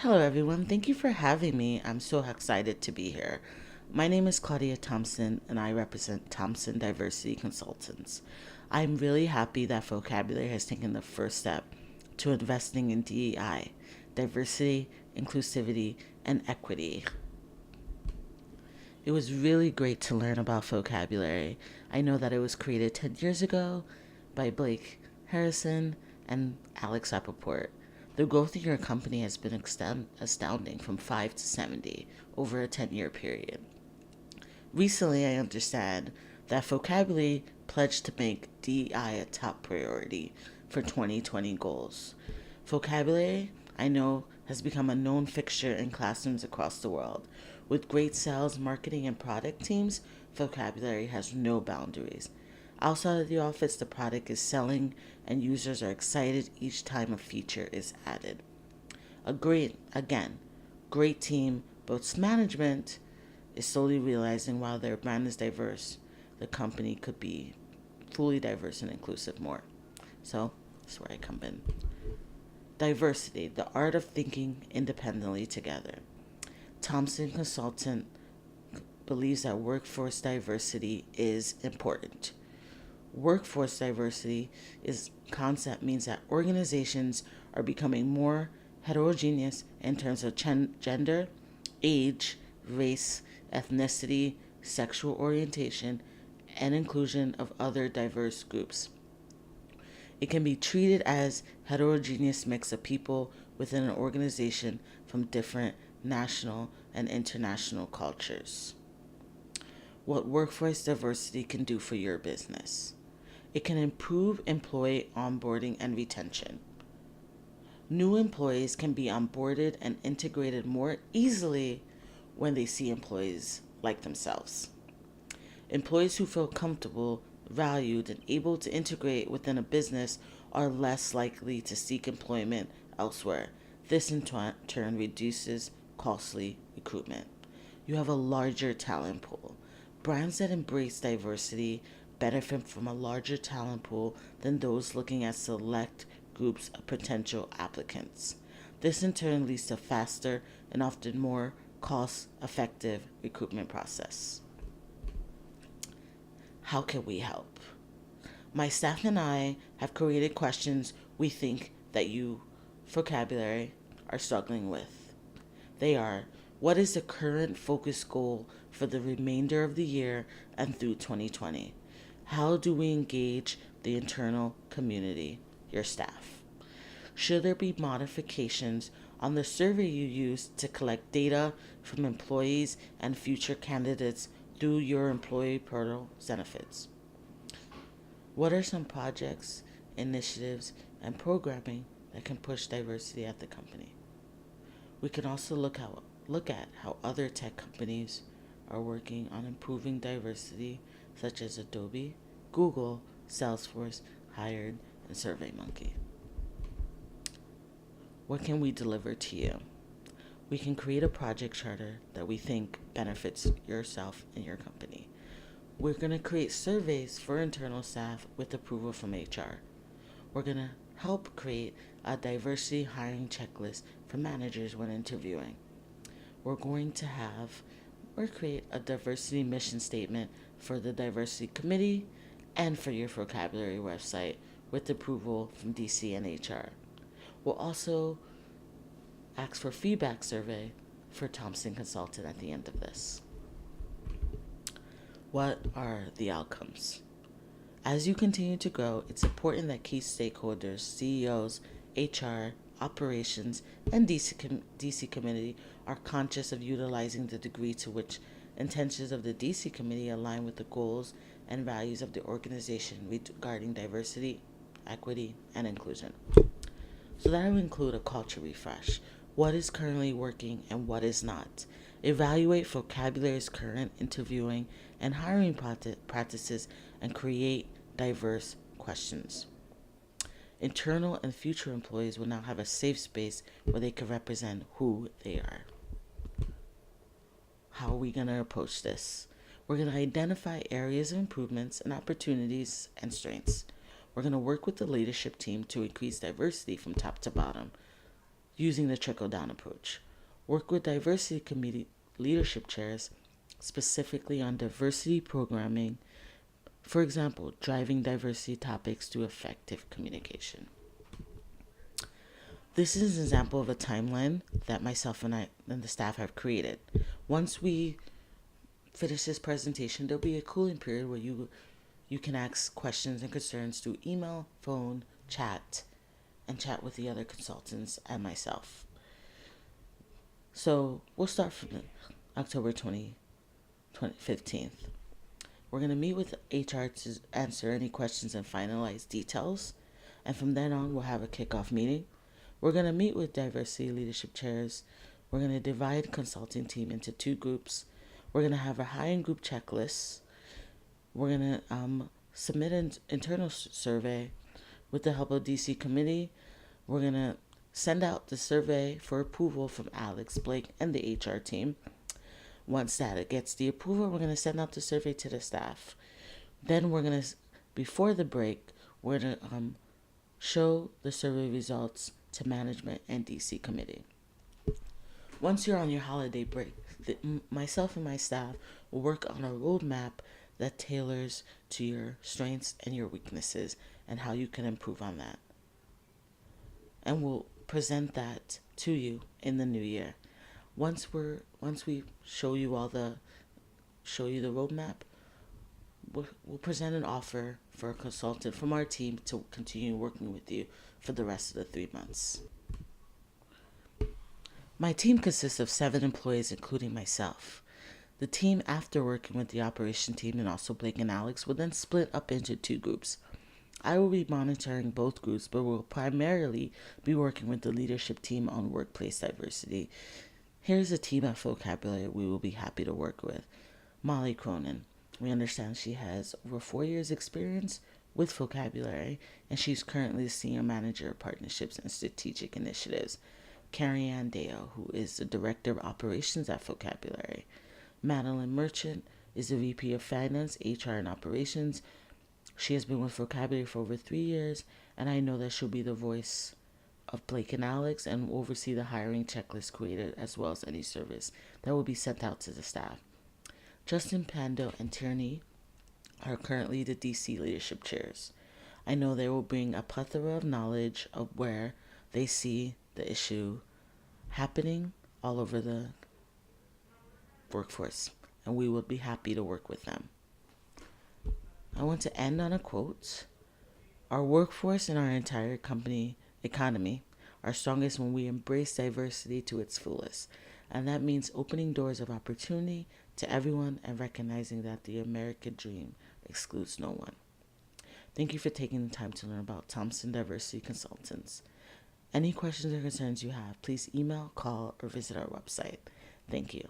Hello, everyone. Thank you for having me. I'm so excited to be here. My name is Claudia Thompson, and I represent Thompson Diversity Consultants. I'm really happy that Vocabulary has taken the first step to investing in DEI, diversity, inclusivity, and equity. It was really great to learn about Vocabulary. I know that it was created 10 years ago by Blake Harrison and Alex Rappaport. The growth of your company has been astounding from 5 to 70 over a 10-year period. Recently, I understand that Vocabulary pledged to make DEI a top priority for 2020 goals. Vocabulary, I know, has become a known fixture in classrooms across the world. With great sales, marketing, and product teams, Vocabulary has no boundaries. Outside of the office, the product is selling and users are excited each time a feature is added. Great team, both management is slowly realizing while their brand is diverse, the company could be fully diverse and inclusive more. So that's where I come in. Diversity, the art of thinking independently together. Thompson Consultant believes that workforce diversity is important. Workforce diversity is concept means that organizations are becoming more heterogeneous in terms of gender, age, race, ethnicity, sexual orientation, and inclusion of other diverse groups. It can be treated as heterogeneous mix of people within an organization from different national and international cultures. What workforce diversity can do for your business. It can improve employee onboarding and retention. New employees can be onboarded and integrated more easily when they see employees like themselves. Employees who feel comfortable, valued, and able to integrate within a business are less likely to seek employment elsewhere. This in turn reduces costly recruitment. You have a larger talent pool. Brands that embrace diversity benefit from a larger talent pool than those looking at select groups of potential applicants. This in turn leads to faster and often more cost-effective recruitment process. How can we help? My staff and I have created questions we think that you, vocabulary, are struggling with. They are, what is the current focus goal for the remainder of the year and through 2020? How do we engage the internal community, your staff? Should there be modifications on the survey you use to collect data from employees and future candidates through your employee portal benefits? What are some projects, initiatives, and programming that can push diversity at the company? We can also look at how other tech companies are working on improving diversity, such as Adobe, Google, Salesforce, Hired, and SurveyMonkey. What can we deliver to you? We can create a project charter that we think benefits yourself and your company. We're going to create surveys for internal staff with approval from HR. We're going to help create a diversity hiring checklist for managers when interviewing. We're going to create a diversity mission statement for the diversity committee and for your vocabulary website with approval from DC and HR. We'll also ask for feedback survey for Thompson Consultant at the end of this. What are the outcomes? As you continue to grow, it's important that key stakeholders, CEOs, HR, operations, and DC committee are conscious of utilizing the degree to which intentions of the DC committee align with the goals and values of the organization regarding diversity, equity, and inclusion. So that will include a culture refresh. What is currently working and what is not? Evaluate vocabulary's current interviewing and hiring practices and create diverse questions. Internal and future employees will now have a safe space where they can represent who they are. How are we going to approach this? We're going to identify areas of improvements and opportunities and strengths. We're going to work with the leadership team to increase diversity from top to bottom. using the trickle-down approach. Work with diversity committee leadership chairs specifically on diversity programming, for example, driving diversity topics through effective communication. This is an example of a timeline that myself and the staff have created. Once we finish this presentation, there'll be a cooling period where you can ask questions and concerns through email, phone, chat, and chat with the other consultants and myself. So we'll start from October 15th. We're going to meet with HR to answer any questions and finalize details. And from then on, we'll have a kickoff meeting. We're going to meet with diversity leadership chairs. We're going to divide consulting team into 2 groups. We're going to have a hiring group checklist. We're going to submit an internal survey with the help of DC committee. We're going to send out the survey for approval from Alex, Blake, and the HR team. Once that gets the approval, we're going to send out the survey to the staff. Then we're going to, before the break, we're going to show the survey results to management and DC committee. Once you're on your holiday break, myself and my staff will work on a roadmap that tailors to your strengths and your weaknesses and how you can improve on that. And we'll present that to you in the new year. Once we show you the roadmap, we'll present an offer for a consultant from our team to continue working with you for the rest of the 3 months. My team consists of 7 employees, including myself. The team, after working with the operation team and also Blake and Alex, will then split up into 2 groups. I will be monitoring both groups, but will primarily be working with the leadership team on workplace diversity. Here's a team at Vocabulary we will be happy to work with. Molly Cronin. We understand she has over 4 years experience with Vocabulary, and she's currently the Senior Manager of Partnerships and Strategic Initiatives. Carrie Ann Dale, who is the Director of Operations at Vocabulary. Madeline Merchant is the VP of Finance, HR, and Operations. She has been with Vocabulary for over 3 years, and I know that she'll be the voice of Blake and Alex and will oversee the hiring checklist created as well as any service that will be sent out to the staff. Justin Pando and Tierney are currently the DC leadership chairs. I know they will bring a plethora of knowledge of where they see the issue happening all over the workforce, and we will be happy to work with them. I want to end on a quote. Our workforce and our entire economy are strongest when we embrace diversity to its fullest, and that means opening doors of opportunity to everyone and recognizing that the American dream excludes no one. Thank you for taking the time to learn about Thompson Diversity Consultants. Any questions or concerns you have, please email, call, or visit our website. Thank you.